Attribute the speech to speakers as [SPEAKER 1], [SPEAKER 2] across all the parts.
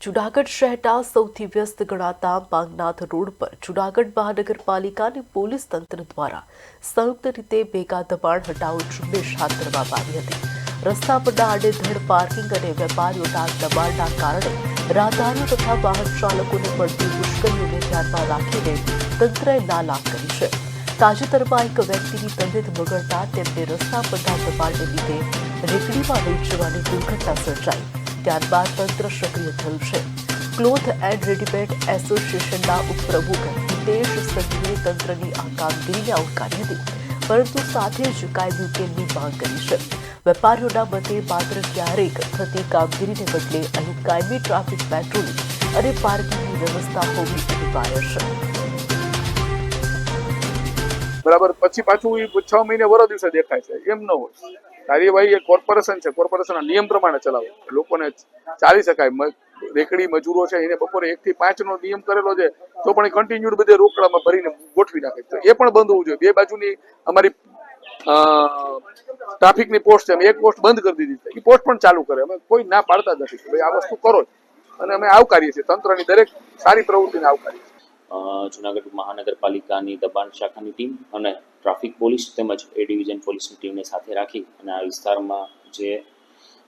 [SPEAKER 1] જૂનાગઢ શહેરના સૌથી વ્યસ્ત ગણાતા માંગનાથ રોડ પર જૂનાગઢ મહાનગરપાલિકાની પોલીસ તંત્ર દ્વારા સંયુક્ત રીતે ભેગા દબાણ હટાવો ઝુંબેશ હાથ ધરવામાં આવી હતી। રસ્તા પરના આડેધડ પાર્કિંગ અને વેપારીઓના દબાણના કારણે રાહદારીઓ તથા વાહન ચાલકોને પડતી મુશ્કેલીઓને ધ્યાનમાં રાખીને તંત્રએ નાલાક કરી છે। તાજેતરમાં એક વ્યક્તિની તબિયત બગડતા તેમને રસ્તા પરના દબાણને લીધે રેકડીમાં લઈ જવાની દુર્ઘટના સર્જાઈ। ત્યારબાદ તંત્ર સક્રિય થયું છે। ક્લોથ એન્ડ રેડીમેડ એસોસિએશનના ઉપપ્રમુખ હિતેશ સંઘવીએ તંત્રની આ કામગીરીને આવકારી હતી, પરંતુ સાથે જ કાયમી ઉકેલની માંગ કરી છે। વેપારીઓના મતે માત્ર ક્યારેક થતી કામગીરીને બદલે અહીં કાયમી ટ્રાફિક પેટ્રોલિંગ અને પાર્કિંગની વ્યવસ્થા હોવી અનિવાર્ય છે।
[SPEAKER 2] બરાબર, પછી પાછું 6 મહિને વરો દિવસે દેખાય છે, એમ ન હોય। કાર્યવાહી એ કોર્પોરેશન છે, કોર્પોરેશનના નિયમ પ્રમાણે ચલાવે, લોકોને ચાલી શકાય। રેકડી મજૂરો છે એને બપોરે 1 થી 5 નો નિયમ કરેલો છે, તો પણ કન્ટિન્યુ બધે રોકડામાં ભરીને ગોઠવી નાખે છે। એ પણ બંધ હોવું જોઈએ। બે બાજુની અમારી ટ્રાફિકની પોસ્ટ છે, એક પોસ્ટ બંધ કરી દીધી છે, એ પોસ્ટ પણ ચાલુ કરે। અમે કોઈ ના પાડતા જ નથી કે ભાઈ આ વસ્તુ કરો, અને અમે આવકારીએ છીએ તંત્રની દરેક સારી પ્રવૃત્તિને આવકારીએ છીએ।
[SPEAKER 3] જૂનાગઢ મહાનગરપાલિકાની દબાણ શાખાની ટીમ અને ટ્રાફિક પોલીસ તેમજ એ ડિવિઝન પોલીસની ટીમને સાથે રાખી અને આ વિસ્તારમાં જે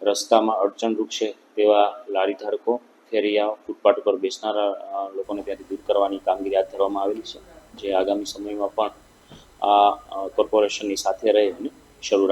[SPEAKER 3] રસ્તામાં અડચણરૂપ છે તેવા લારી ધારકો, ફેરિયા, ફૂટપાથ પર બેસનારા લોકોને ત્યાંથી દૂર કરવાની કામગીરી હાથ ધરવામાં આવેલી છે, જે આગામી સમયમાં પણ આ કોર્પોરેશનની સાથે રહી અને શરૂ રાખવા